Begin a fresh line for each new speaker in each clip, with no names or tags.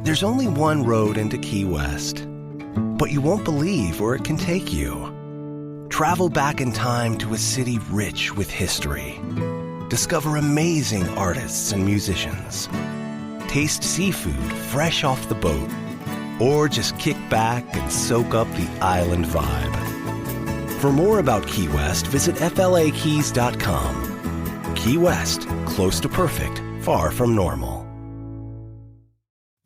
There's only one road into Key West, but you won't believe where it can take you. Travel back in time to a city rich with history. Discover amazing artists and musicians. Taste seafood fresh off the boat. Or just kick back and soak up the island vibe. For more about Key West, visit flakeys.com. Key West, close to perfect, far from normal.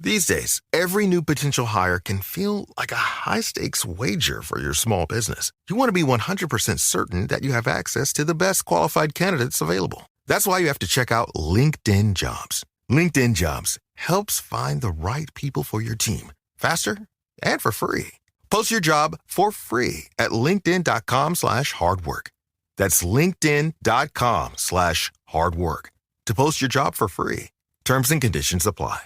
These days, every new potential hire can feel like a high-stakes wager for your small business. You want to be 100% certain that you have access to the best qualified candidates available. That's why you have to check out LinkedIn Jobs. LinkedIn Jobs helps find the right people for your team faster and for free. Post your job for free at linkedin.com/hardwork. That's linkedin.com/hardwork to post your job for free. Terms and conditions apply.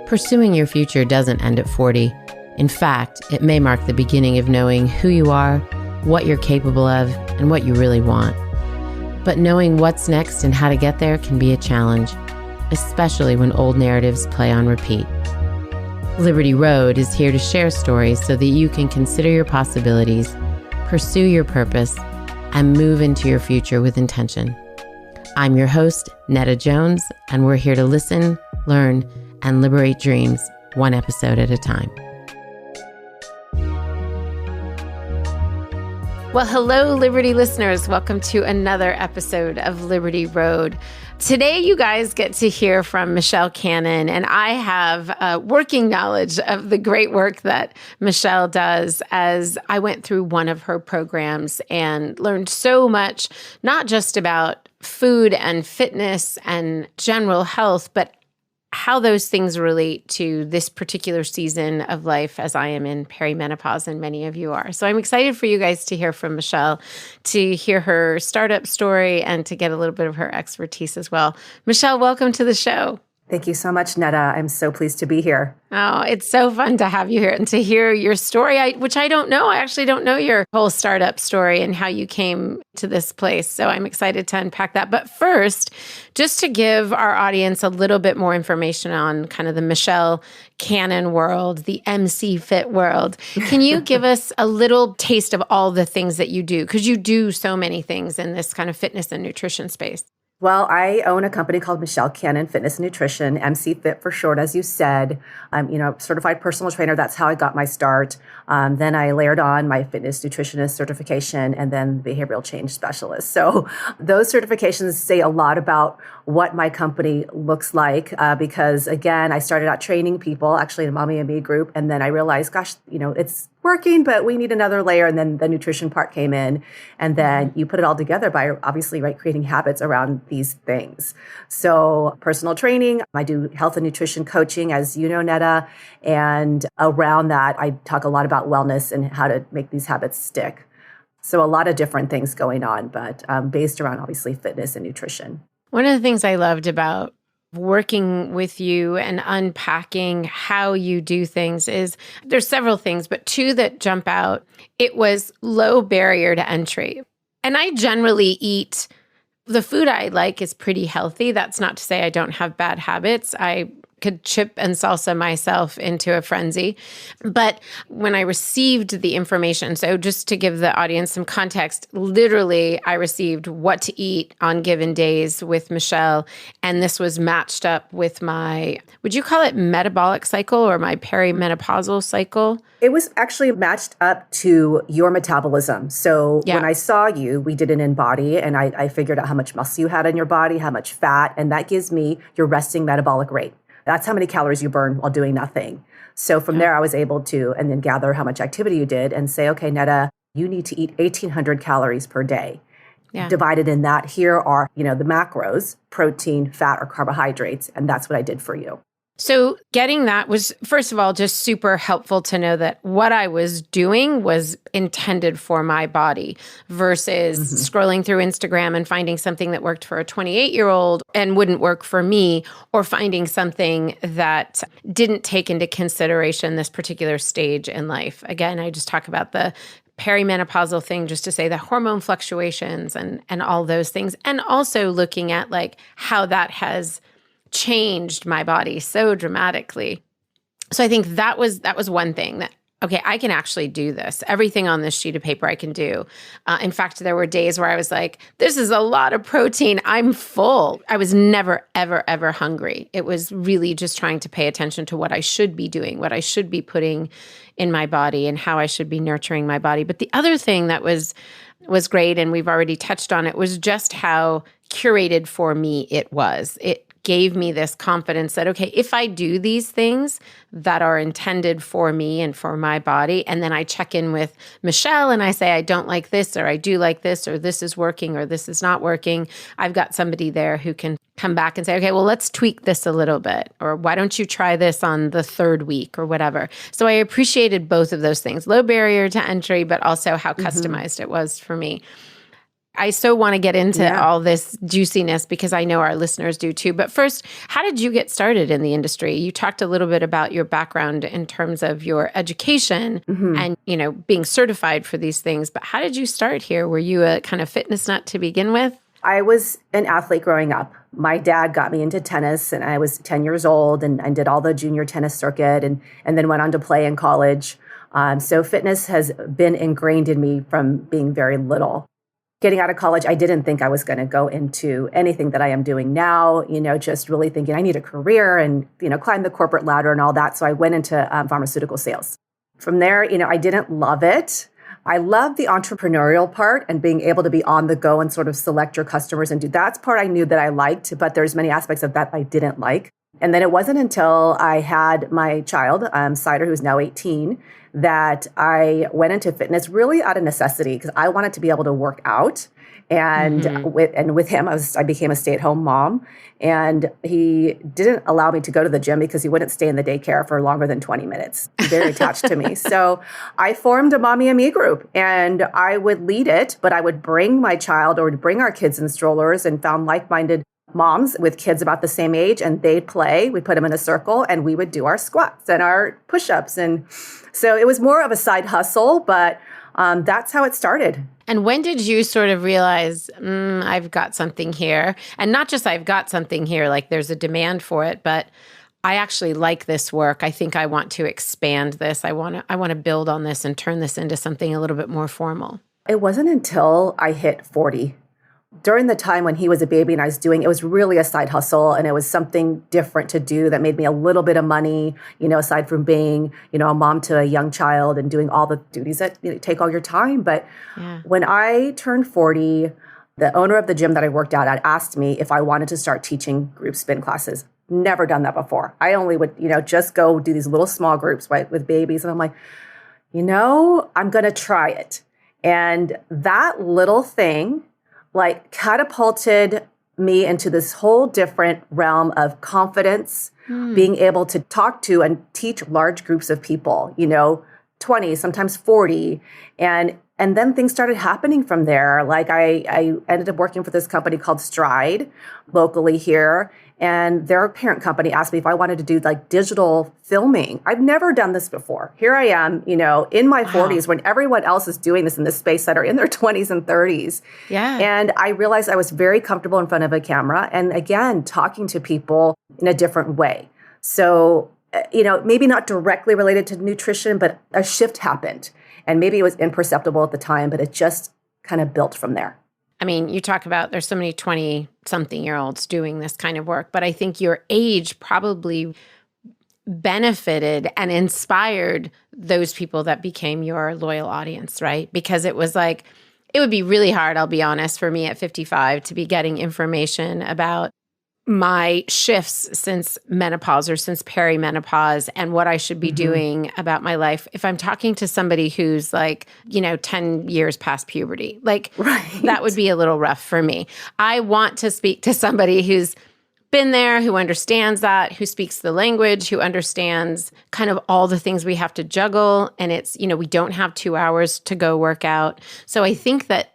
Pursuing your future doesn't end at 40. In fact, it may mark the beginning of knowing who you are, what you're capable of, and what you really want. But knowing what's next and how to get there can be a challenge, especially when old narratives play on repeat. Liberty Road is here to share stories so that you can consider your possibilities, pursue your purpose, and move into your future with intention. I'm your host, Netta Jones, and we're here to listen, learn, and liberate dreams, one episode at a time. Well, hello, Liberty listeners. Welcome to another episode of Liberty Road. Today, you guys get to hear from Michele Canon, and I have working knowledge of the great work that Michele does, as I went through one of her programs and learned so much, not just about food and fitness and general health, but how those things relate to this particular season of life, as I am in perimenopause and many of you are. So I'm excited for you guys to hear from Michele, to hear her startup story, and to get a little bit of her expertise as well. Michele, welcome to the show.
Thank you so much, Netta. I'm so pleased to be here.
Oh, it's so fun to have you here and to hear your story, which I don't know. I actually don't know your whole startup story and how you came to this place. So I'm excited to unpack that. But first, just to give our audience a little bit more information on kind of the Michele Canon world, the MCFIT world, can you give us a little taste of all the things that you do? Because you do so many things in this kind of fitness and nutrition space.
Well, I own a company called Michele Canon Fitness Nutrition, MCFIT for short, as you said. I'm, certified personal trainer. That's how I got my start. Then I layered on my fitness nutritionist certification and then behavioral change specialist. So those certifications say a lot about what my company looks like because, again, I started out training people, actually in a Mommy and Me group. And then I realized, gosh, it's working, but we need another layer. And then the nutrition part came in. And then you put it all together by obviously creating habits around these things. So personal training, I do health and nutrition coaching, as you know, Netta. And around that, I talk a lot about wellness and how to make these habits stick. So a lot of different things going on, but based around obviously fitness and nutrition.
One of the things I loved about working with you and unpacking how you do things is there's several things, but two that jump out. It was low barrier to entry. And I generally eat, the food I like is pretty healthy. That's not to say I don't have bad habits. I could chip and salsa myself into a frenzy. But when I received the information, so just to give the audience some context, literally I received what to eat on given days with Michele. And this was matched up with my, would you call it metabolic cycle or my perimenopausal cycle?
It was actually matched up to your metabolism. So when I saw you, we did an in-body and I figured out how much muscle you had in your body, how much fat, and that gives me your resting metabolic rate. That's how many calories you burn while doing nothing. So from there, I was able to, and then gather how much activity you did and say, okay, Netta, you need to eat 1,800 calories per day. Divided in that, here are, the macros, protein, fat, or carbohydrates. And that's what I did for you.
So getting that was, first of all, just super helpful to know that what I was doing was intended for my body versus scrolling through Instagram and finding something that worked for a 28-year-old and wouldn't work for me, or finding something that didn't take into consideration this particular stage in life. Again, I just talk about the perimenopausal thing, just to say the hormone fluctuations and all those things. And also looking at like how that has changed my body so dramatically. So I think that was one thing that, okay, I can actually do this. Everything on this sheet of paper I can do. In fact, there were days where I was like, this is a lot of protein. I'm full. I was never, ever, ever hungry. It was really just trying to pay attention to what I should be doing, what I should be putting in my body and how I should be nurturing my body. But the other thing that was great, and we've already touched on it, was just how curated for me it was. It gave me this confidence that, okay, if I do these things that are intended for me and for my body, and then I check in with Michele and I say, I don't like this, or I do like this, or this is working, or this is not working, I've got somebody there who can come back and say, okay, well, let's tweak this a little bit, or why don't you try this on the third week or whatever. So I appreciated both of those things, low barrier to entry, but also how customized it was for me. I so want to get into all this juiciness because I know our listeners do too. But first, how did you get started in the industry? You talked a little bit about your background in terms of your education and, being certified for these things. But how did you start here? Were you a kind of fitness nut to begin with?
I was an athlete growing up. My dad got me into tennis and I was 10 years old and I did all the junior tennis circuit and then went on to play in college. So fitness has been ingrained in me from being very little. Getting out of college, I didn't think I was going to go into anything that I am doing now, just really thinking I need a career and, climb the corporate ladder and all that. So I went into pharmaceutical sales. From there, I didn't love it. I love the entrepreneurial part and being able to be on the go and sort of select your customers and do that's part I knew that I liked, but there's many aspects of that I didn't like. And then it wasn't until I had my child, Cider, who's now 18, that I went into fitness really out of necessity because I wanted to be able to work out. And with him, I became a stay-at-home mom. And he didn't allow me to go to the gym because he wouldn't stay in the daycare for longer than 20 minutes. Very attached to me. So I formed a Mommy and Me group and I would lead it, but I would bring my child or would bring our kids in strollers and found like-minded moms with kids about the same age, and they'd play. We put them in a circle and we would do our squats and our push-ups. And so it was more of a side hustle, but that's how it started.
And when did you sort of realize, I've got something here? And not just I've got something here, like there's a demand for it, but I actually like this work. I think I want to expand this. I want to build on this and turn this into something a little bit more formal.
It wasn't until I hit 40. During the time when he was a baby and I was doing, it was really a side hustle and it was something different to do that made me a little bit of money, aside from being, a mom to a young child and doing all the duties that take all your time. But when I turned 40, the owner of the gym that I worked out at asked me if I wanted to start teaching group spin classes. Never done that before. I only would, just go do these little small groups with babies. And I'm like, I'm going to try it. And that little thing catapulted me into this whole different realm of confidence, being able to talk to and teach large groups of people, 20, sometimes 40. And then things started happening from there. I ended up working for this company called Stride locally here. And their parent company asked me if I wanted to do digital filming. I've never done this before. Here I am, in my 40s when everyone else is doing this in this space that are in their 20s and 30s. Yeah. And I realized I was very comfortable in front of a camera. And again, talking to people in a different way. So, maybe not directly related to nutrition, but a shift happened. And maybe it was imperceptible at the time, but it just kind of built from there.
I mean, you talk about there's so many 20-something-year-olds doing this kind of work, but I think your age probably benefited and inspired those people that became your loyal audience, right? Because it was it would be really hard, I'll be honest, for me at 55 to be getting information about my shifts since menopause or since perimenopause and what I should be doing about my life if I'm talking to somebody who's 10 years past puberty. That would be a little rough for me. I want to speak to somebody who's been there, who understands that, who speaks the language, who understands kind of all the things we have to juggle. And it's, we don't have 2 hours to go work out. So I think that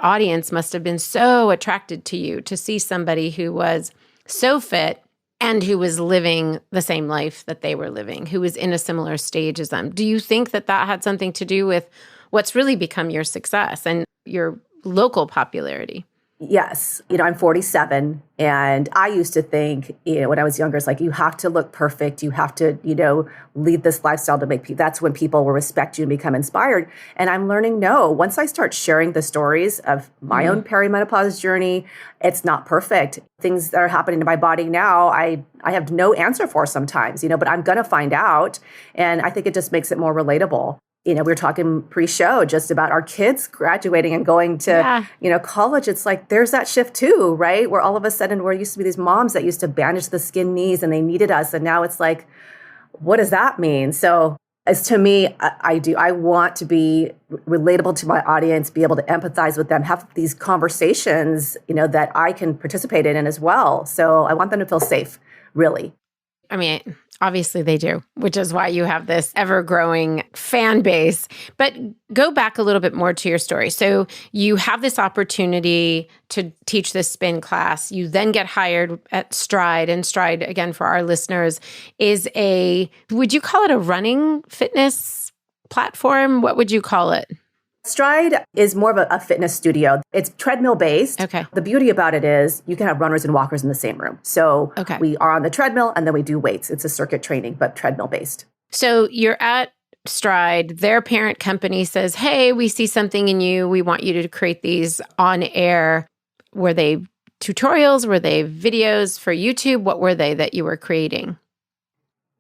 audience must have been so attracted to you to see somebody who was so fit and who was living the same life that they were living, who was in a similar stage as them. Do you think that had something to do with what's really become your success and your local popularity.
Yes. I'm 47, and I used to think, when I was younger, it's like, you have to look perfect. You have to, lead this lifestyle to make people, that's when people will respect you and become inspired. And I'm learning, no, once I start sharing the stories of my own perimenopause journey, it's not perfect. Things that are happening to my body now, I have no answer for sometimes, but I'm going to find out. And I think it just makes it more relatable. We were talking pre-show just about our kids graduating and going to, college. It's like, there's that shift too, right? Where all of a sudden we're used to be these moms that used to bandage the skin knees and they needed us. And now it's like, what does that mean? So as to me, I want to be relatable to my audience, be able to empathize with them, have these conversations, that I can participate in as well. So I want them to feel safe, really.
I mean, obviously they do, which is why you have this ever-growing fan base. But go back a little bit more to your story. So you have this opportunity to teach this spin class. You then get hired at Stride. And Stride, again, for our listeners, is would you call it a running fitness platform? What would you call it?
Stride is more of a fitness studio. It's treadmill based.
Okay.
The beauty about it is you can have runners and walkers in the same room. So we are on the treadmill and then we do weights. It's a circuit training, but treadmill based. So
you're at Stride. Their parent company says, hey, we see something in you. We want you to create these on air. Were they tutorials? Were they videos for YouTube? What were they that you were creating?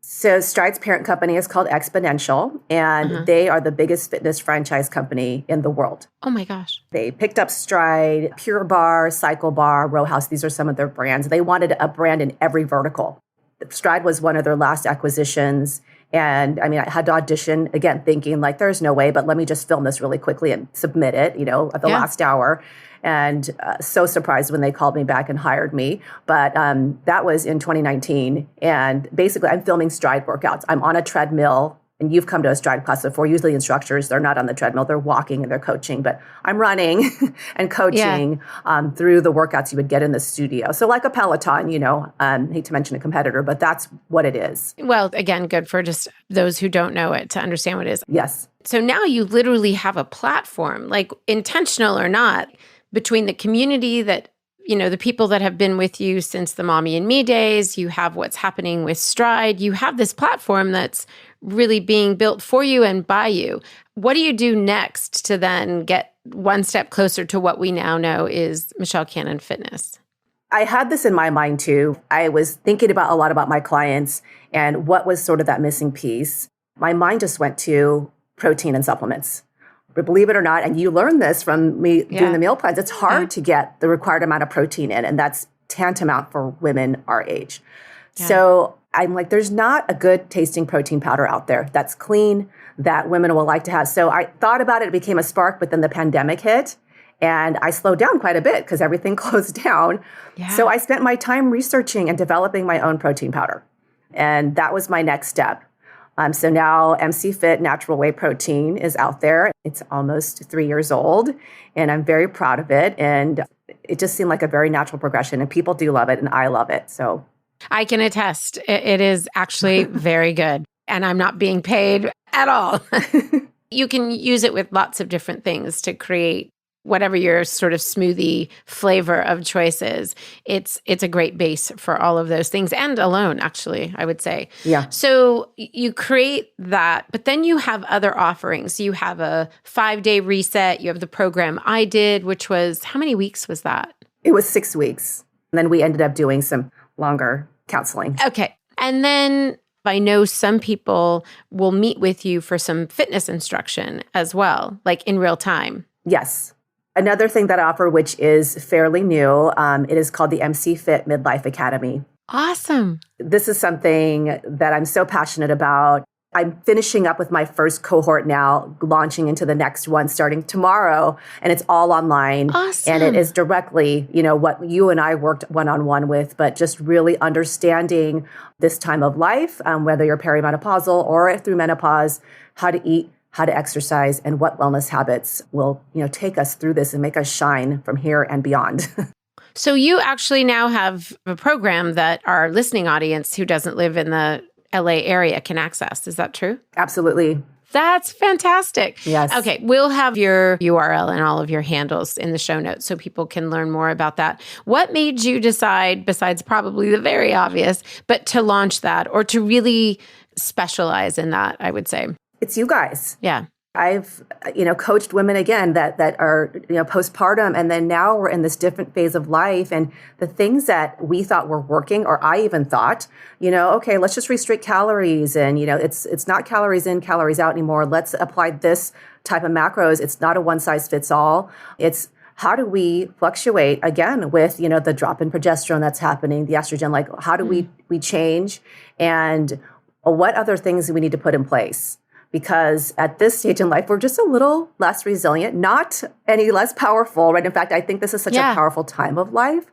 So Stride's parent company is called Exponential, and they are the biggest fitness franchise company in the world.
Oh my gosh.
They picked up Stride, Pure Bar, Cycle Bar, Row House. These are some of their brands. They wanted a brand in every vertical. Stride was one of their last acquisitions. And I had to audition, again, thinking like, there's no way, but let me just film this really quickly and submit it, at the last hour. And so surprised when they called me back and hired me. But that was in 2019. And basically, I'm filming Stride workouts. I'm on a treadmill. And you've come to a Stride class before. Usually instructors, they're not on the treadmill. They're walking and they're coaching. But I'm running and coaching through the workouts you would get in the studio. So like a Peloton, hate to mention a competitor, but that's what it is.
Well, again, good for just those who don't know it to understand what it is.
Yes.
So now you literally have a platform, like intentional or not, between the community that, the people that have been with you since the Mommy and Me days, you have what's happening with Stride, you have this platform that's really being built for you and by you. What do you do next to then get one step closer to what we now know is Michele Canon Fitness?
I had this in my mind too. I was thinking a lot about my clients and what was sort of that missing piece. My mind just went to protein and supplements. But believe it or not, and you learn this from me doing the meal plans, it's hard to get the required amount of protein in, and that's tantamount for women our age. Yeah. So I'm like, there's not a good tasting protein powder out there that's clean, that women will like to have. So I thought about it, it became a spark, but then the pandemic hit, and I slowed down quite a bit because everything closed down. Yeah. So I spent my time researching and developing my own protein powder, and that was my next step. So now MCFIT Natural Whey Protein is out there. It's almost 3 years old, and I'm very proud of it. And it just seemed like a very natural progression, and people do love it, and I love it. So
I can attest. It is actually very good, and I'm not being paid at all. You can use it with lots of different things to create whatever your sort of smoothie flavor of choice is. It's a great base for all of those things, and alone, actually, I would say.
Yeah.
So you create that, but then you have other offerings. You have a 5-day reset. You have the program I did, which was, how many weeks was that?
It was 6 weeks. And then we ended up doing some longer counseling.
Okay. And then I know some people will meet with you for some fitness instruction as well, like in real time.
Yes. Another thing that I offer, which is fairly new, it is called the MCFIT Midlife Academy.
Awesome.
This is something that I'm so passionate about. I'm finishing up with my first cohort now, launching into the next one starting tomorrow, and it's all online.
Awesome.
And it is directly, what you and I worked one-on-one with, but just really understanding this time of life, whether you're perimenopausal or through menopause, how to eat, how to exercise, and what wellness habits will, take us through this and make us shine from here and beyond.
So you actually now have a program that our listening audience who doesn't live in the LA area can access. Is that true?
Absolutely.
That's fantastic.
Yes.
Okay. We'll have your URL and all of your handles in the show notes so people can learn more about that. What made you decide, besides probably the very obvious, but to launch that or to really specialize in that, I would say?
It's you guys.
Yeah.
I've, coached women again that are, postpartum. And then now we're in this different phase of life. And the things that we thought were working, or I even thought, okay, let's just restrict calories. And, it's not calories in, calories out anymore. Let's apply this type of macros. It's not a one size fits all. It's how do we fluctuate again with, the drop in progesterone that's happening, the estrogen, like how do we change, and what other things do we need to put in place? Because at this stage in life, we're just a little less resilient, not any less powerful, right? In fact, I think this is such a powerful time of life,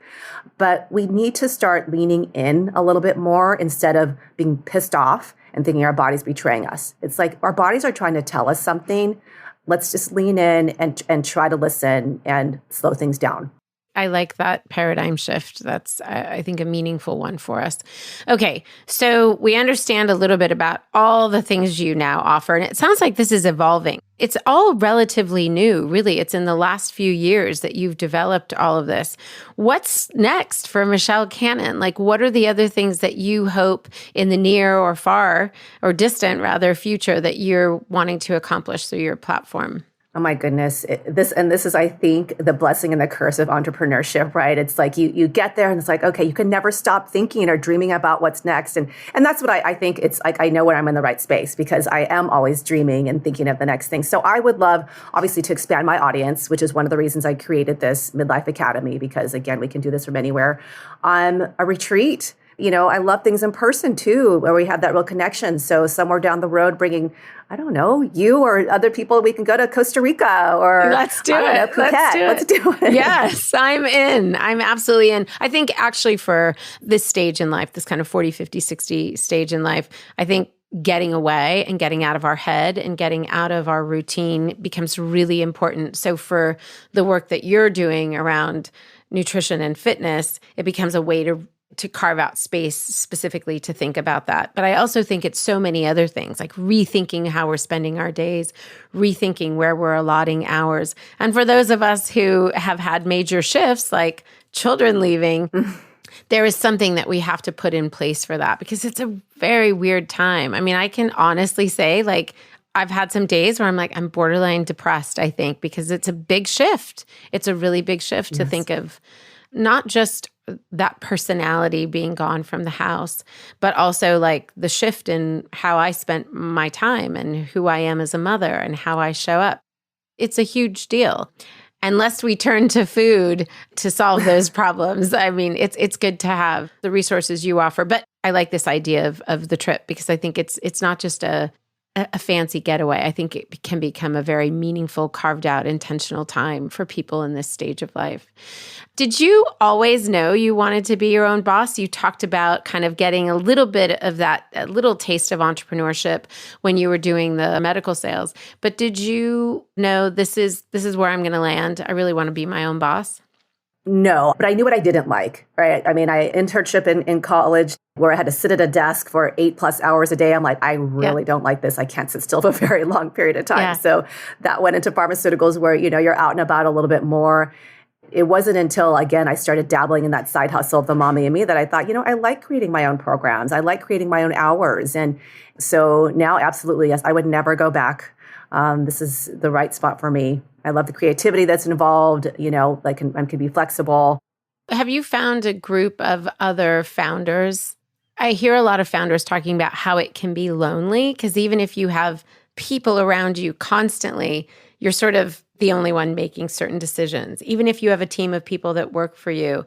but we need to start leaning in a little bit more instead of being pissed off and thinking our body's betraying us. It's like our bodies are trying to tell us something. Let's just lean in and try to listen and slow things down.
I like that paradigm shift. That's, I think, a meaningful one for us. Okay, so we understand a little bit about all the things you now offer, and it sounds like this is evolving. It's all relatively new, really. It's in the last few years that you've developed all of this. What's next for Michele Canon? Like, what are the other things that you hope in the near or far, or distant rather, future that you're wanting to accomplish through your platform?
Oh my goodness. This is, I think, the blessing and the curse of entrepreneurship, right? It's like you get there and it's like, okay, you can never stop thinking or dreaming about what's next. And that's what I think it's like, I know when I'm in the right space because I am always dreaming and thinking of the next thing. So I would love, obviously, to expand my audience, which is one of the reasons I created this Midlife Academy, because again, we can do this from anywhere. A retreat. I love things in person too, where we have that real connection. So somewhere down the road, bringing, I don't know, you or other people, we can go to Costa Rica or
let's do it.
Let's do it.
Yes, I'm in. I'm absolutely in. I think actually for this stage in life, this kind of 40, 50, 60 stage in life, I think getting away and getting out of our head and getting out of our routine becomes really important. So for the work that you're doing around nutrition and fitness, it becomes a way to carve out space specifically to think about that. But I also think it's so many other things, like rethinking how we're spending our days, rethinking where we're allotting hours. And for those of us who have had major shifts, like children leaving, there is something that we have to put in place for that, because it's a very weird time. I mean, I can honestly say, like, I've had some days where I'm borderline depressed, I think, because it's a big shift. It's a really big shift to think of not just that personality being gone from the house, but also like the shift in how I spent my time and who I am as a mother and how I show up. It's a huge deal. Unless we turn to food to solve those problems, I mean, it's good to have the resources you offer. But I like this idea of the trip, because I think it's not just a fancy getaway. I think it can become a very meaningful, carved out, intentional time for people in this stage of life. Did you always know you wanted to be your own boss? You talked about kind of getting a little bit of that, a little taste of entrepreneurship when you were doing the medical sales. But did you know this is where I'm going to land? I really want to be my own boss.
No, but I knew what I didn't like, right? I mean, I internship in college where I had to sit at a desk for 8+ hours a day. I'm like, I really don't like this. I can't sit still for a very long period of time. Yeah. So that went into pharmaceuticals where, you're out and about a little bit more. It wasn't until, again, I started dabbling in that side hustle of the mommy and me that I thought, I like creating my own programs. I like creating my own hours. And so now, absolutely, yes, I would never go back. This is the right spot for me. I love the creativity that's involved, I can be flexible.
Have you found a group of other founders? I hear a lot of founders talking about how it can be lonely, because even if you have people around you constantly, you're sort of the only one making certain decisions. Even if you have a team of people that work for you,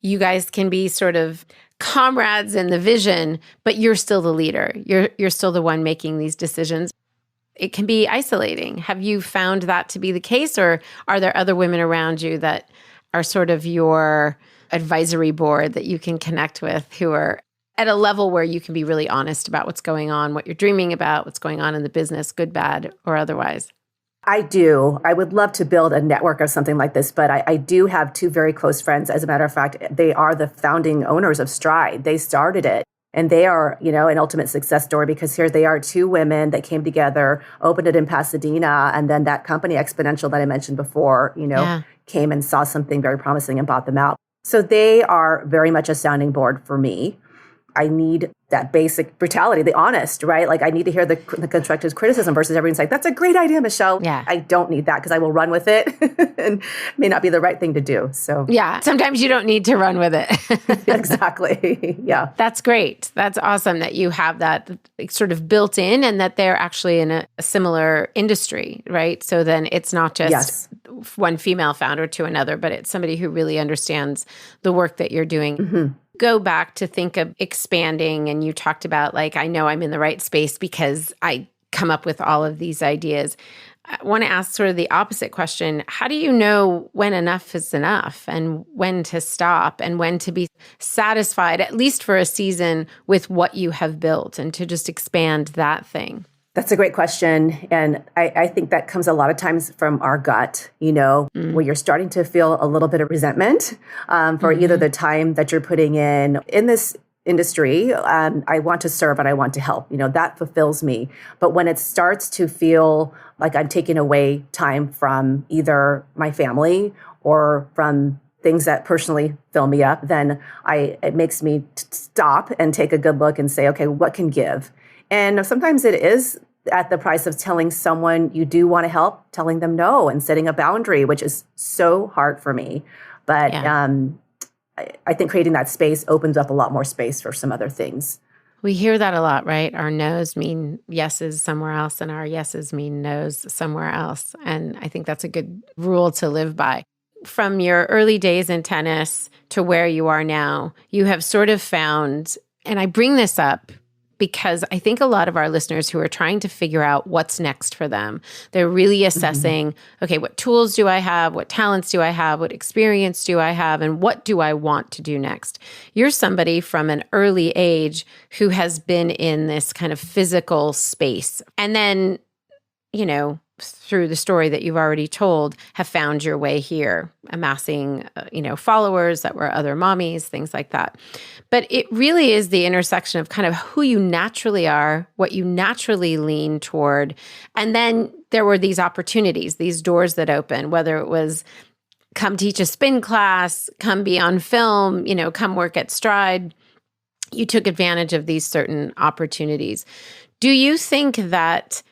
you guys can be sort of comrades in the vision, but you're still the leader. You're still the one making these decisions. It can be isolating. Have you found that to be the case, or are there other women around you that are sort of your advisory board that you can connect with, who are at a level where you can be really honest about what's going on, what you're dreaming about, what's going on in the business, good, bad, or otherwise?
I do. I would love to build a network of something like this, but I do have two very close friends. As a matter of fact, they are the founding owners of Stride. They started it. And they are, an ultimate success story because here they are, two women that came together, opened it in Pasadena, and then that company Exponential that I mentioned before, came and saw something very promising and bought them out. So they are very much a sounding board for me. I need that basic brutality, the honest, right? Like I need to hear the constructive criticism versus everyone's like, that's a great idea, Michelle.
Yeah.
I don't need that because I will run with it and it may not be the right thing to do. So
yeah, sometimes you don't need to run with it.
Exactly. Yeah.
That's great. That's awesome that you have that sort of built in and that they're actually in a similar industry, right? So then it's not just one female founder to another, but it's somebody who really understands the work that you're doing. Mm-hmm. Go back to think of expanding, and you talked about like, I know I'm in the right space because I come up with all of these ideas. I want to ask sort of the opposite question. How do you know when enough is enough and when to stop and when to be satisfied, at least for a season, with what you have built and to just expand that thing?
That's a great question. And I think that comes a lot of times from our gut, where you're starting to feel a little bit of resentment for either the time that you're putting in this industry. I want to serve and I want to help. That fulfills me. But when it starts to feel like I'm taking away time from either my family or from things that personally fill me up, then it makes me stop and take a good look and say, okay, what can give? And sometimes it is at the price of telling someone you do want to help, telling them no and setting a boundary, which is so hard for me. But I think creating that space opens up a lot more space for some other things.
We hear that a lot, right? Our no's mean yeses somewhere else and our yeses mean no's somewhere else. And I think that's a good rule to live by. From your early days in tennis to where you are now, you have sort of found, and I bring this up because I think a lot of our listeners who are trying to figure out what's next for them, they're really assessing, okay, what tools do I have? What talents do I have? What experience do I have? And what do I want to do next? You're somebody from an early age who has been in this kind of physical space. And then, through the story that you've already told, have found your way here, amassing, followers that were other mommies, things like that. But it really is the intersection of kind of who you naturally are, what you naturally lean toward. And then there were these opportunities, these doors that open, whether it was come teach a spin class, come be on film, come work at Stride. You took advantage of these certain opportunities. Do you think that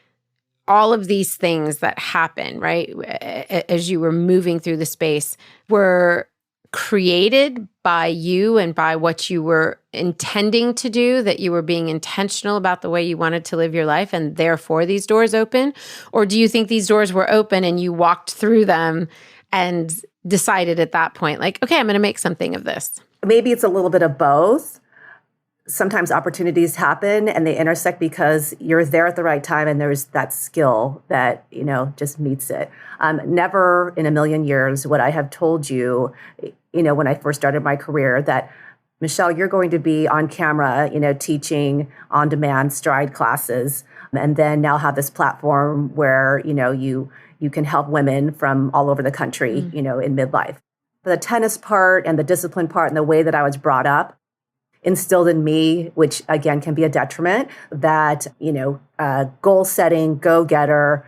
all of these things that happen, right, as you were moving through the space, were created by you and by what you were intending to do, that you were being intentional about the way you wanted to live your life, and therefore these doors open? Or do you think these doors were open and you walked through them and decided at that point, like, okay, I'm going to make something of this?
Maybe it's a little bit of both. Sometimes opportunities happen and they intersect because you're there at the right time and there's that skill that, just meets it. Never in a million years would I have told you, when I first started my career that, Michelle, you're going to be on camera, teaching on-demand Stride classes, and then now have this platform where, you can help women from all over the country, in midlife. But the tennis part and the discipline part and the way that I was brought up instilled in me, which again can be a detriment, that, goal setting, go-getter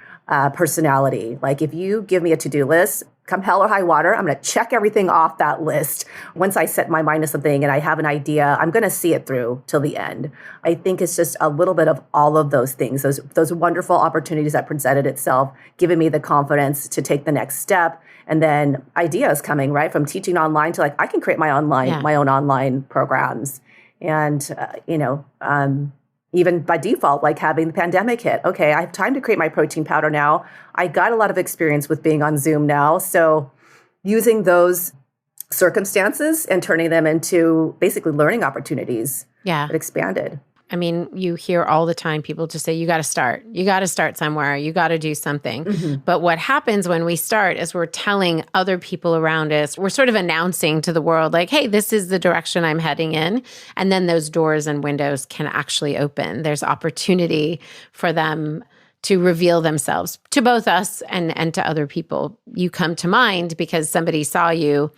personality. Like if you give me a to-do list, come hell or high water, I'm going to check everything off that list. Once I set my mind to something and I have an idea, I'm going to see it through till the end. I think it's just a little bit of all of those things, those wonderful opportunities that presented itself, giving me the confidence to take the next step. And then ideas coming, right, from teaching online to like, I can create my own online programs. And, even by default, like having the pandemic hit, okay, I have time to create my protein powder now. I got a lot of experience with being on Zoom now. So using those circumstances and turning them into basically learning opportunities that expanded.
I mean, you hear all the time people just say, you got to start. You got to start somewhere. You got to do something. Mm-hmm. But what happens when we start is we're telling other people around us, we're sort of announcing to the world like, hey, this is the direction I'm heading in. And then those doors and windows can actually open. There's opportunity for them to reveal themselves to both us and to other people. You come to mind because somebody saw you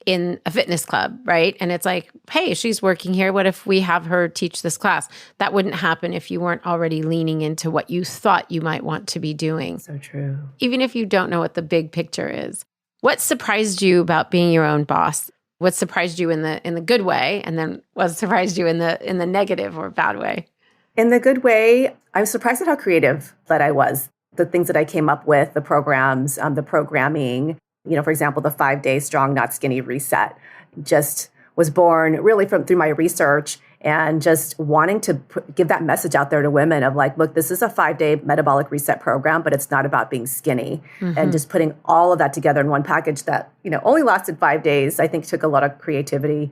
in a fitness club, right? And it's like, hey, she's working here. What if we have her teach this class? That wouldn't happen if you weren't already leaning into what you thought you might want to be doing.
So true.
Even if you don't know what the big picture is. What surprised you about being your own boss? What surprised you in the good way? And then what surprised you in the negative or bad way?
In the good way, I was surprised at how creative that I was. The things that I came up with, the programs, the programming, for example, the 5-day strong, not skinny reset just was born really through my research and just wanting to give that message out there to women of like, look, this is a 5-day metabolic reset program, but it's not about being skinny. And just putting all of that together in one package that, only lasted 5 days, I think took a lot of creativity.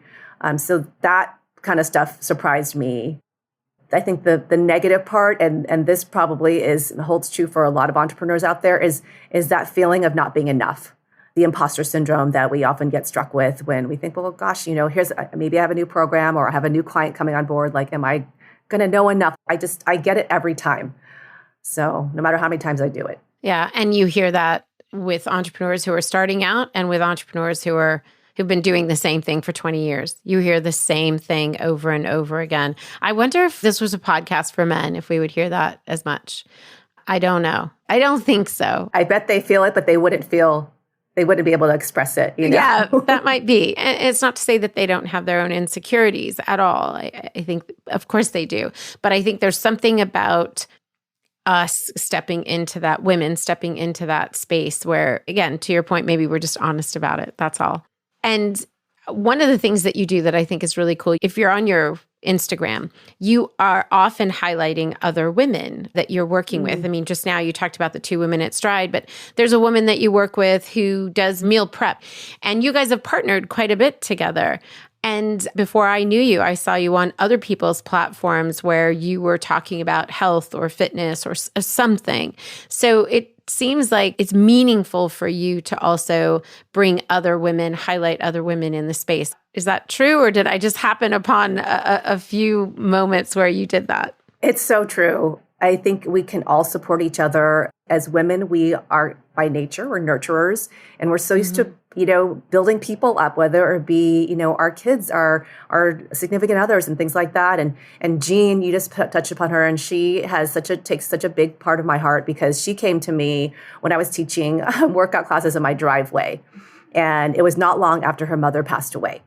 So that kind of stuff surprised me. I think the negative part, and this probably holds true for a lot of entrepreneurs out there, is that feeling of not being enough. The imposter syndrome that we often get struck with when we think, well, gosh, here's maybe I have a new program or I have a new client coming on board. Like, am I going to know enough? I get it every time. So no matter how many times I do it.
Yeah. And you hear that with entrepreneurs who are starting out and with entrepreneurs who've been doing the same thing for 20 years. You hear the same thing over and over again. I wonder if this was a podcast for men, if we would hear that as much. I don't know. I don't think so.
I bet they feel it, but they wouldn't be able to express it.
Yeah, that might be. And it's not to say that they don't have their own insecurities at all. I think, of course they do. But I think there's something about us women stepping into that space where, again, to your point, maybe we're just honest about it. That's all. And one of the things that you do that I think is really cool, if you're on your Instagram, you are often highlighting other women that you're working with. I mean, just now you talked about the 2 women at Stride, but there's a woman that you work with who does meal prep. And you guys have partnered quite a bit together. And before I knew you, I saw you on other people's platforms where you were talking about health or fitness or something. So it seems like it's meaningful for you to also bring other women, highlight other women in the space. Is that true? Or did I just happen upon a few moments where you did that?
It's so true. I think we can all support each other. As women, we are by nature, we're nurturers, and we're so used to, building people up, whether it be, our kids, our significant others and things like that. And Jean, you just touched upon her, and she takes such a big part of my heart because she came to me when I was teaching workout classes in my driveway. And it was not long after her mother passed away.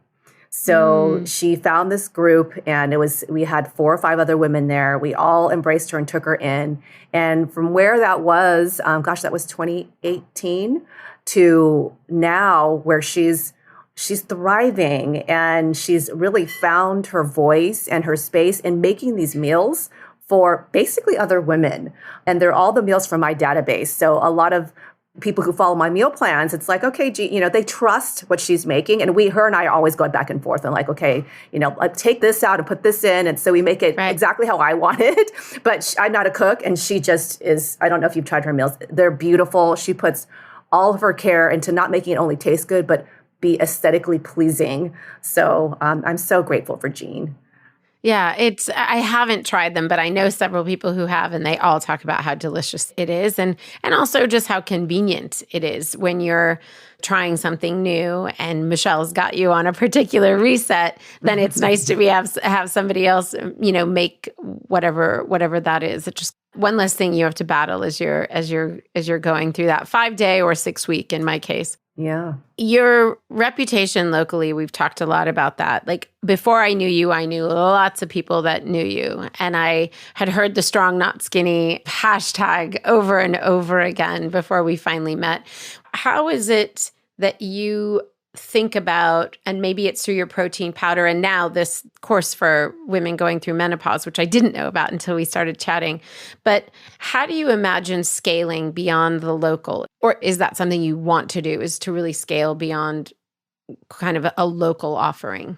So she found this group, and we had 4 or 5 other women there. We all embraced her and took her in. And from where that was, that was 2018 to now, where she's thriving, and she's really found her voice and her space in making these meals for basically other women. And they're all the meals from my database. So a lot of people who follow my meal plans, it's like, okay, they trust what she's making. And her and I are always going back and forth and like, okay, take this out and put this in. And so we make it exactly how I want it. But I'm not a cook, and she just is. I don't know if you've tried her meals. They're beautiful. She puts all of her care into not making it only taste good, but be aesthetically pleasing. So I'm so grateful for Jean.
Yeah, I haven't tried them, but I know several people who have, and they all talk about how delicious it is, and also just how convenient it is when you're trying something new and Michelle's got you on a particular reset. Then it's nice to have somebody else, make whatever that is. It's just one less thing you have to battle as you're going through that 5-day or 6-week in my case.
Yeah.
Your reputation locally, we've talked a lot about that. Like before I knew you, I knew lots of people that knew you. And I had heard the strong, not skinny hashtag over and over again before we finally met. How is it that you think about, and maybe it's through your protein powder and now this course for women going through menopause, which I didn't know about until we started chatting, but how do you imagine scaling beyond the local? Or is that something you want to do, is to really scale beyond kind of a local offering?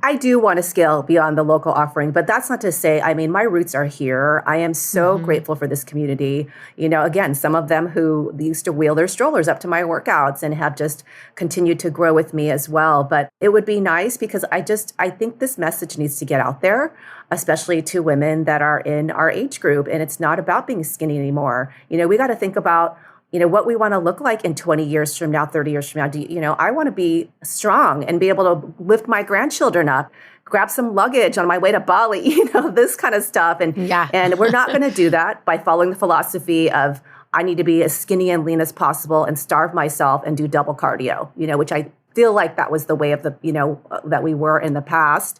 I do want to scale beyond the local offering, but that's not to say, my roots are here. I am so grateful for this community. Again, some of them who used to wheel their strollers up to my workouts and have just continued to grow with me as well. But it would be nice because I think this message needs to get out there, especially to women that are in our age group. And it's not about being skinny anymore. We got to think about what we want to look like in 20 years from now, 30 years from now. I want to be strong and be able to lift my grandchildren up, grab some luggage on my way to Bali, this kind of stuff. And we're not going to do that by following the philosophy of I need to be as skinny and lean as possible and starve myself and do double cardio, which I feel like that was the way of that we were in the past.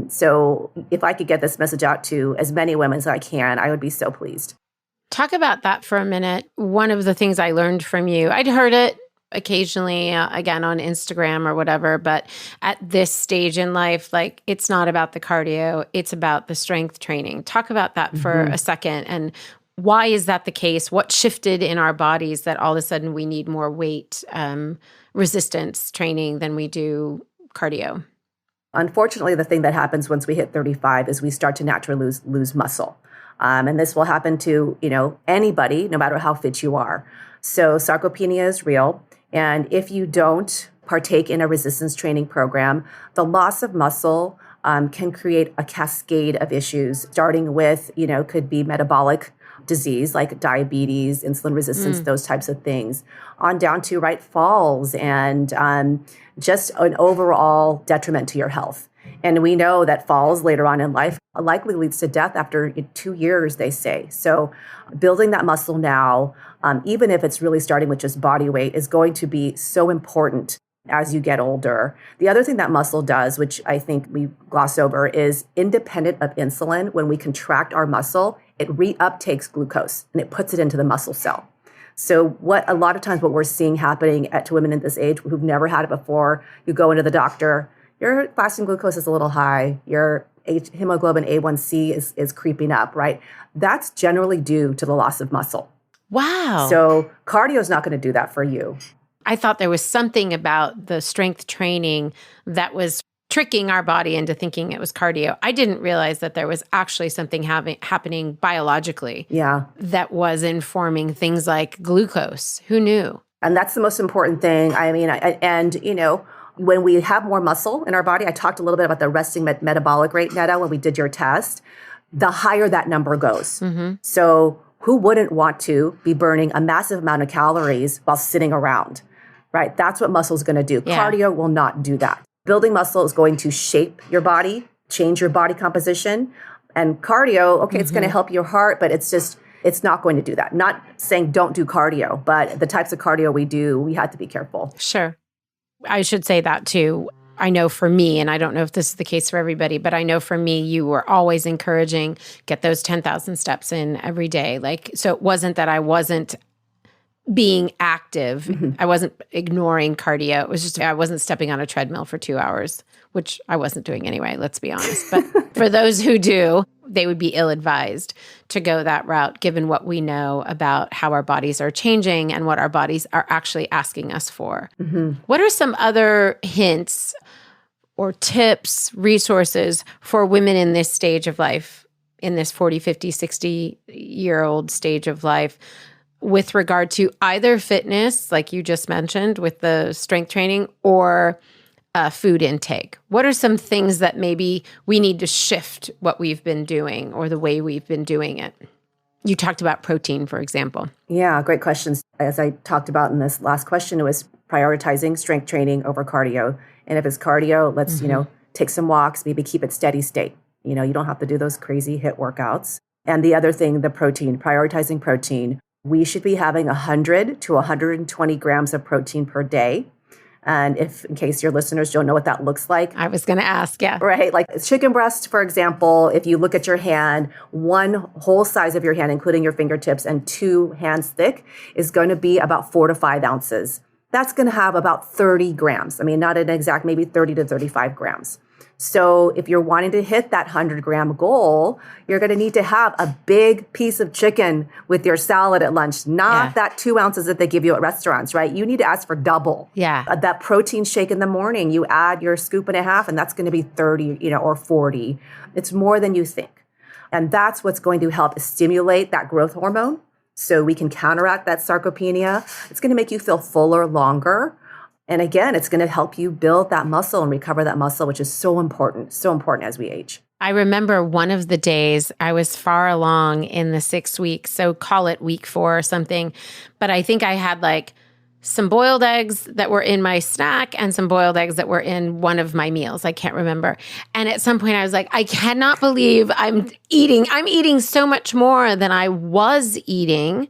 So if I could get this message out to as many women as I can, I would be so pleased.
Talk about that for a minute. One of the things I learned from you, I'd heard it occasionally, again, on Instagram or whatever, but at this stage in life, like it's not about the cardio, it's about the strength training. Talk about that for a second. And why is that the case? What shifted in our bodies that all of a sudden we need more weight resistance training than we do cardio?
Unfortunately, the thing that happens once we hit 35 is we start to naturally lose muscle. And this will happen to, anybody, no matter how fit you are. So sarcopenia is real. And if you don't partake in a resistance training program, the loss of muscle can create a cascade of issues, starting with, could be metabolic disease like diabetes, insulin resistance, those types of things, on down to falls and just an overall detriment to your health. And we know that falls later on in life likely leads to death after 2 years, they say. So building that muscle now, even if it's really starting with just body weight, is going to be so important as you get older. The other thing that muscle does, which I think we gloss over, is independent of insulin. When we contract our muscle, it reuptakes glucose and it puts it into the muscle cell. So a lot of times what we're seeing happening to women at this age who've never had it before, you go into the doctor, your fasting glucose is a little high, your hemoglobin A1C is creeping up, right? That's generally due to the loss of muscle.
Wow.
So cardio is not going to do that for you.
I thought there was something about the strength training that was tricking our body into thinking it was cardio. I didn't realize that there was actually something happening biologically that was informing things like glucose. Who knew?
And that's the most important thing. I mean, when we have more muscle in our body, I talked a little bit about the resting metabolic rate, Netta, when we did your test, the higher that number goes. So who wouldn't want to be burning a massive amount of calories while sitting around, right? That's what muscle is going to do. Yeah. Cardio will not do that. Building muscle is going to shape your body, change your body composition. And cardio, it's going to help your heart, but it's not going to do that. Not saying don't do cardio, but the types of cardio we do, we have to be careful.
Sure. I should say that too. I know for me, and I don't know if this is the case for everybody, but I know for me, you were always encouraging, get those 10,000 steps in every day. So it wasn't that I wasn't being active. I wasn't ignoring cardio. It was just, I wasn't stepping on a treadmill for 2 hours, which I wasn't doing anyway, let's be honest. But for those who do, they would be ill-advised to go that route, given what we know about how our bodies are changing and what our bodies are actually asking us for. What are some other hints or tips, resources for women in this stage of life, in this 40, 50, 60-year-old stage of life, with regard to either fitness, like you just mentioned, with the strength training, or food intake? What are some things that maybe we need to shift what we've been doing or the way we've been doing it? You talked about protein, for example.
Yeah, great questions. As I talked about in this last question, it was prioritizing strength training over cardio. And if it's cardio, let's, take some walks, maybe keep it steady state. You don't have to do those crazy HIIT workouts. And the other thing, the protein, prioritizing protein. We should be having 100 to 120 grams of protein per day. And in case your listeners don't know what that looks like.
I was going to ask, yeah.
Right? Like chicken breast, for example, if you look at your hand, one whole size of your hand, including your fingertips, and 2 hands thick, is going to be about 4 to 5 ounces. That's going to have about 30 grams. I mean, not an exact, maybe 30 to 35 grams. So if you're wanting to hit that 100-gram goal, you're going to need to have a big piece of chicken with your salad at lunch, not that 2 ounces that they give you at restaurants, right? You need to ask for double.
Yeah.
That protein shake in the morning, you add your scoop and a half, and that's going to be 30, or 40. It's more than you think. And that's what's going to help stimulate that growth hormone so we can counteract that sarcopenia. It's going to make you feel fuller longer. And again, it's going to help you build that muscle and recover that muscle, which is so important as we age.
I remember one of the days I was far along in the 6 weeks, so call it week 4 or something. But I think I had like some boiled eggs that were in my snack and some boiled eggs that were in one of my meals. I can't remember. And at some point I was like, I cannot believe I'm eating so much more than I was eating,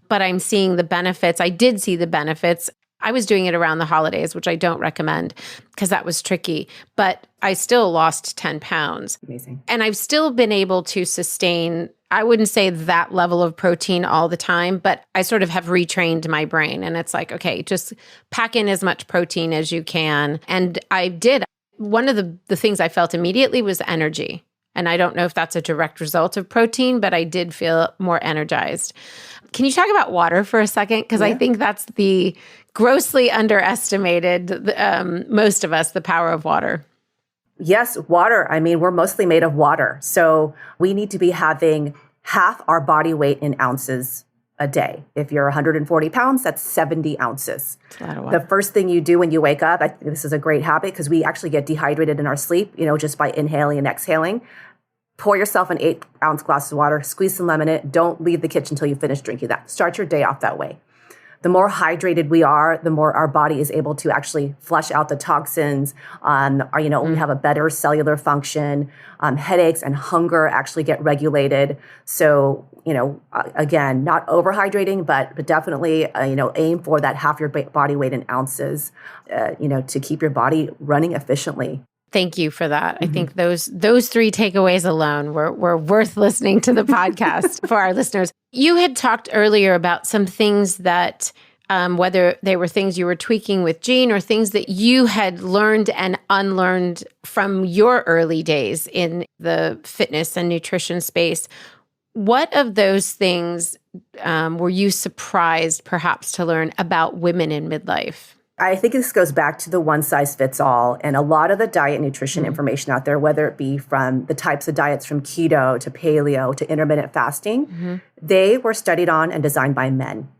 but I'm seeing the benefits. I did see the benefits. I was doing it around the holidays, which I don't recommend because that was tricky, but I still lost 10 pounds.
Amazing.
And I've still been able to sustain, I wouldn't say that level of protein all the time, but I sort of have retrained my brain. And it's like, okay, just pack in as much protein as you can. And I did. One of the things I felt immediately was energy. And I don't know if that's a direct result of protein, but I did feel more energized. Can you talk about water for a second? Because I think that's the grossly underestimated, most of us, the power of water.
Yes, water. I mean, we're mostly made of water. So we need to be having half our body weight in ounces a day. If you're 140 pounds, that's 70 ounces.
That's a lot of water.
The first thing you do when you wake up, I think this is a great habit because we actually get dehydrated in our sleep, just by inhaling and exhaling. Pour yourself an 8-ounce glass of water, squeeze some lemon in it. Don't leave the kitchen until you finish drinking that. Start your day off that way. The more hydrated we are, the more our body is able to actually flush out the toxins. We have a better cellular function. Headaches and hunger actually get regulated. So, again, not overhydrating, but definitely, aim for that half your body weight in ounces, to keep your body running efficiently.
Thank you for that. I think those 3 takeaways alone were worth listening to the podcast for our listeners. You had talked earlier about some things that, whether they were things you were tweaking with Jean or things that you had learned and unlearned from your early days in the fitness and nutrition space. What of those things were you surprised perhaps to learn about women in midlife?
I think this goes back to the one size fits all. And a lot of the diet and nutrition information out there, whether it be from the types of diets from keto to paleo to intermittent fasting, they were studied on and designed by men.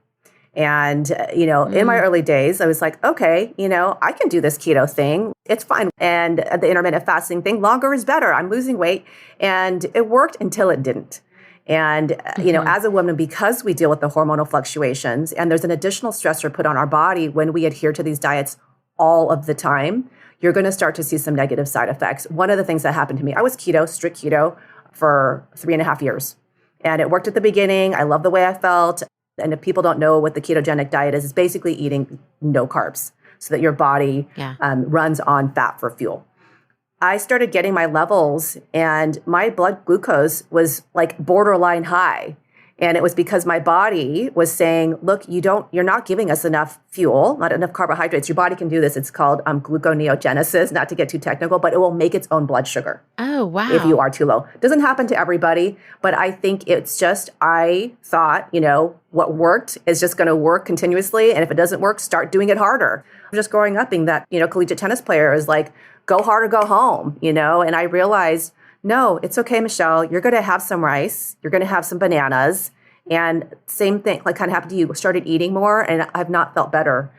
And, in my early days, I was like, okay, I can do this keto thing. It's fine. And the intermittent fasting thing, longer is better. I'm losing weight. And it worked until it didn't. And, as a woman, because we deal with the hormonal fluctuations and there's an additional stressor put on our body when we adhere to these diets all of the time, you're going to start to see some negative side effects. One of the things that happened to me, I was strict keto for 3.5 years. And it worked at the beginning. I love the way I felt. And if people don't know what the ketogenic diet is, it's basically eating no carbs so that your body runs on fat for fuel. I started getting my levels and my blood glucose was like borderline high. And it was because my body was saying, look, you're not giving us enough fuel, not enough carbohydrates. Your body can do this. It's called gluconeogenesis, not to get too technical, but it will make its own blood sugar.
Oh, wow.
If you are too low. Doesn't happen to everybody, but I think it's just, I thought, what worked is just going to work continuously. And if it doesn't work, start doing it harder. Just growing up being that, collegiate tennis player is like, go hard or go home, and I realized, no, it's okay, Michele. You're going to have some rice. You're going to have some bananas. And same thing, like kind of happened to you. Started eating more and I've not felt better.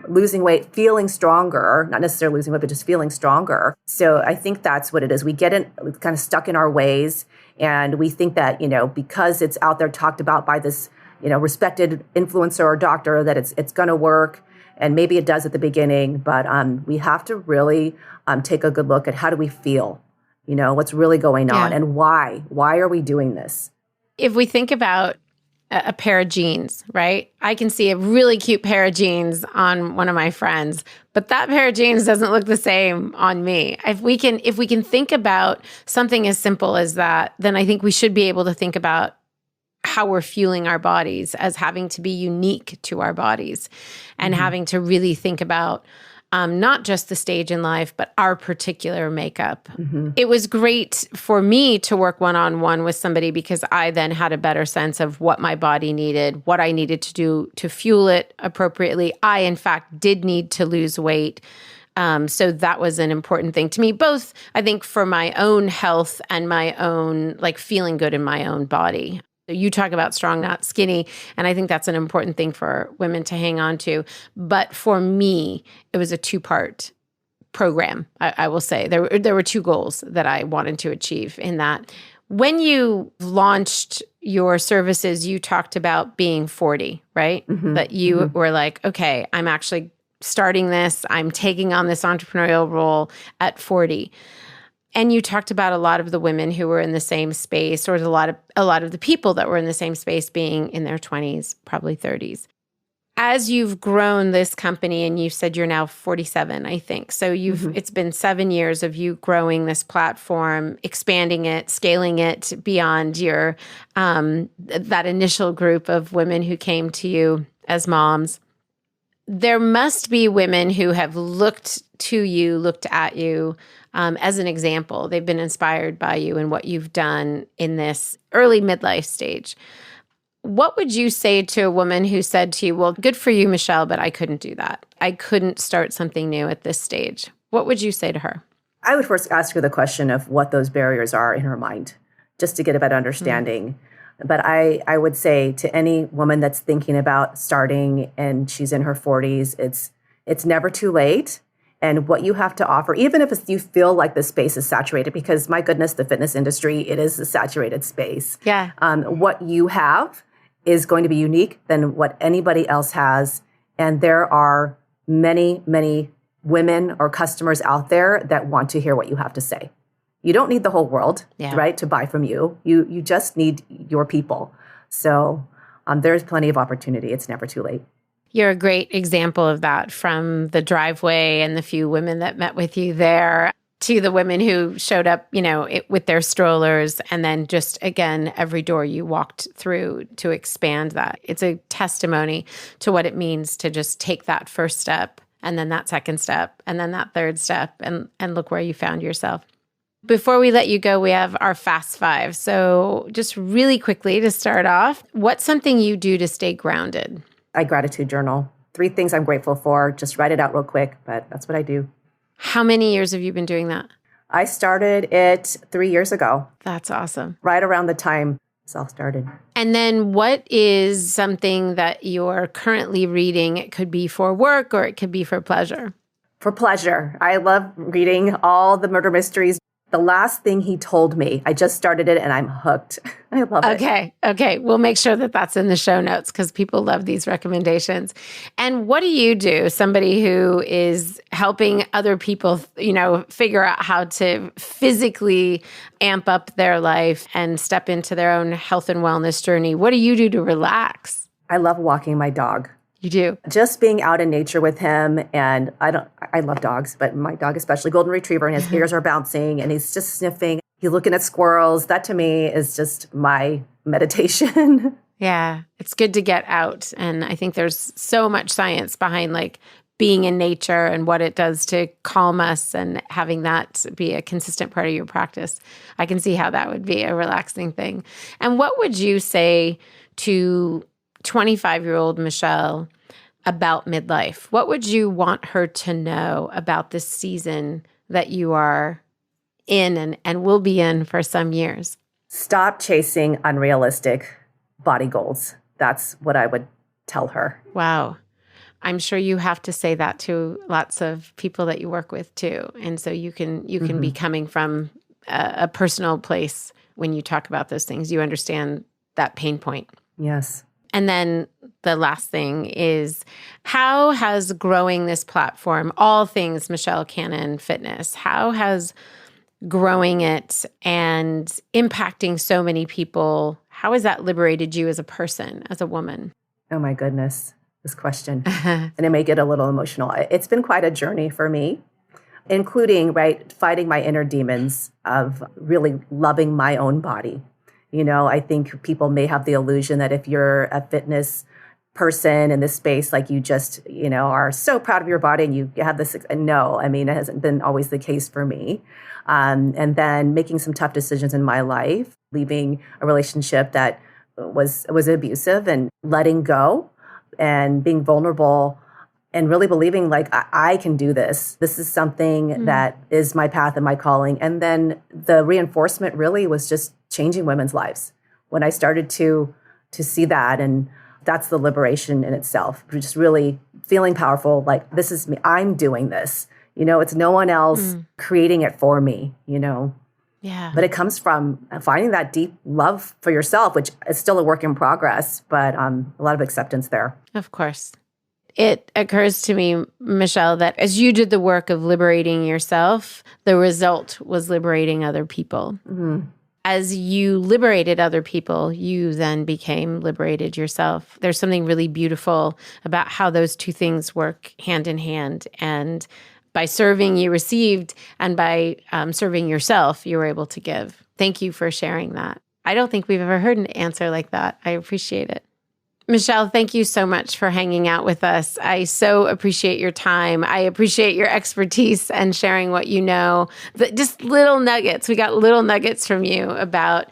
Losing weight, feeling stronger, not necessarily losing weight, but just feeling stronger. So I think that's what it is. We get kind of stuck in our ways. And we think that, because it's out there talked about by this, respected influencer or doctor that it's going to work. And maybe it does at the beginning, but we have to really take a good look at how do we feel, what's really going on and why? Why are we doing this?
If we think about a pair of jeans, right? I can see a really cute pair of jeans on one of my friends, but that pair of jeans doesn't look the same on me. If we can think about something as simple as that, then I think we should be able to think about how we're fueling our bodies as having to be unique to our bodies and having to really think about not just the stage in life, but our particular makeup. It was great for me to work one-on-one with somebody because I then had a better sense of what my body needed, what I needed to do to fuel it appropriately. I, in fact, did need to lose weight. So that was an important thing to me, both, I think, for my own health and my own, feeling good in my own body. You talk about strong, not skinny, and I think that's an important thing for women to hang on to. But for me, it was a 2-part program, I will say. There were two goals that I wanted to achieve in that. When you launched your services, you talked about being 40, right? That you were like, okay, I'm actually starting this. I'm taking on this entrepreneurial role at 40. And you talked about a lot of the women who were in the same space, or a lot of the people that were in the same space being in their 20s, probably 30s. As you've grown this company, and you said you're now 47, I think. So it's been 7 years of you growing this platform, expanding it, scaling it beyond your that initial group of women who came to you as moms. There must be women who have looked at you as an example. They've been inspired by you and what you've done in this early midlife stage. What would you say to a woman who said to you, well, good for you, Michele, but I couldn't do that. I couldn't start something new at this stage. What would you say to her?
I would first ask her the question of what those barriers are in her mind, just to get a better understanding. But I would say to any woman that's thinking about starting and she's in her 40s, it's never too late. And what you have to offer, even if you feel like the space is saturated, because my goodness, the fitness industry, it is a saturated space.
Yeah.
What you have is going to be unique than what anybody else has. And there are many, many women or customers out there that want to hear what you have to say. You don't need the whole world, right, to buy from you. You just need your people. So there's plenty of opportunity. It's never too late.
You're a great example of that, from the driveway and the few women that met with you there to the women who showed up, with their strollers, and then just, again, every door you walked through to expand that. It's a testimony to what it means to just take that first step, and then that second step, and then that third step, and look where you found yourself. Before we let you go, we have our Fast Five. So just really quickly to start off, what's something you do to stay grounded?
I gratitude journal. 3 things I'm grateful for. Just write it out real quick, but that's what I do.
How many years have you been doing that?
I started it 3 years ago.
That's awesome.
Right around the time this all started.
And then what is something that you're currently reading? It could be for work or it could be for pleasure.
For pleasure. I love reading all the murder mysteries. The last thing he told me, I just started it and I'm hooked. I love it.
Okay. We'll make sure that that's in the show notes because people love these recommendations. And what do you do? Somebody who is helping other people, figure out how to physically amp up their life and step into their own health and wellness journey. What do you do to relax?
I love walking my dog.
You do?
Just being out in nature with him. And I love dogs, but my dog, especially golden retriever, and his ears are bouncing and he's just sniffing. He's looking at squirrels. That to me is just my meditation.
Yeah. It's good to get out. And I think there's so much science behind being in nature and what it does to calm us, and having that be a consistent part of your practice. I can see how that would be a relaxing thing. And what would you say to 25-year-old Michele about midlife? What would you want her to know about this season that you are in and will be in for some years?
Stop chasing unrealistic body goals. That's what I would tell her.
Wow. I'm sure you have to say that to lots of people that you work with too. And so you can be coming from a personal place when you talk about those things. You understand that pain point.
Yes.
And then the last thing is, how has growing this platform, all things Michele Canon Fitness, how has growing it and impacting so many people, how has that liberated you as a person, as a woman?
Oh my goodness, this question. And it may get a little emotional. It's been quite a journey for me, including, fighting my inner demons of really loving my own body. I think people may have the illusion that if you're a fitness person in this space, you just, are so proud of your body and you have this. No, it hasn't been always the case for me. And then making some tough decisions in my life, leaving a relationship that was abusive, and letting go and being vulnerable and really believing I can do this. This is something that is my path and my calling. And then the reinforcement really was just changing women's lives. When I started to see that, and that's the liberation in itself, just really feeling powerful, this is me, I'm doing this. It's no one else creating it for me,
Yeah.
But it comes from finding that deep love for yourself, which is still a work in progress, but a lot of acceptance there.
Of course. It occurs to me, Michele, that as you did the work of liberating yourself, the result was liberating other people.
Mm-hmm.
As you liberated other people, you then became liberated yourself. There's something really beautiful about how those two things work hand in hand. And by serving, you received, and by serving yourself, you were able to give. Thank you for sharing that. I don't think we've ever heard an answer like that. I appreciate it. Michele, thank you so much for hanging out with us. I so appreciate your time. I appreciate your expertise and sharing what you know. Just little nuggets. We got little nuggets from you about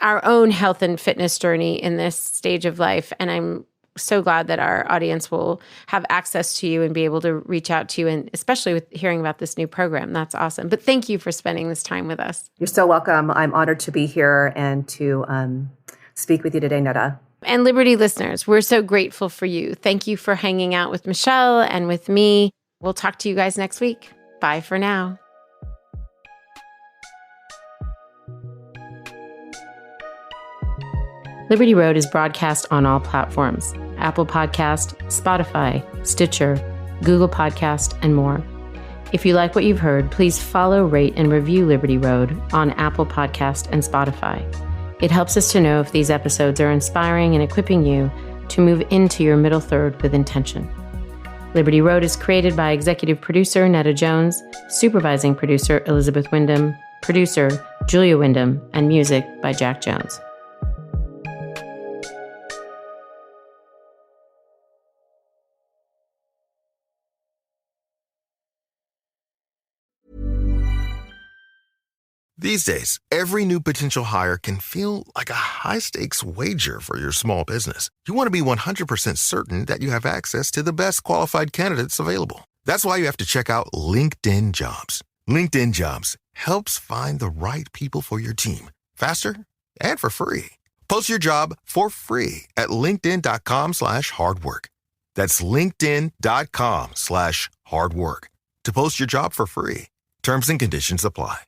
our own health and fitness journey in this stage of life. And I'm so glad that our audience will have access to you and be able to reach out to you, and especially with hearing about this new program. That's awesome. But thank you for spending this time with us.
You're so welcome. I'm honored to be here and to speak with you today, Netta.
And Liberty listeners, we're so grateful for you. Thank you for hanging out with Michele and with me. We'll talk to you guys next week. Bye for now. Liberty Road is broadcast on all platforms: Apple Podcast, Spotify, Stitcher, Google Podcast, and more. If you like what you've heard, please follow, rate, and review Liberty Road on Apple Podcast and Spotify. It helps us to know if these episodes are inspiring and equipping you to move into your middle third with intention. Liberty Road is created by executive producer Netta Jones, supervising producer Elizabeth Wyndham, producer Julia Wyndham, and music by Jack Jones.
These days, every new potential hire can feel like a high-stakes wager for your small business. You want to be 100% certain that you have access to the best qualified candidates available. That's why you have to check out LinkedIn Jobs. LinkedIn Jobs helps find the right people for your team faster and for free. Post your job for free at linkedin.com/hardwork. That's linkedin.com/hardwork to post your job for free. Terms and conditions apply.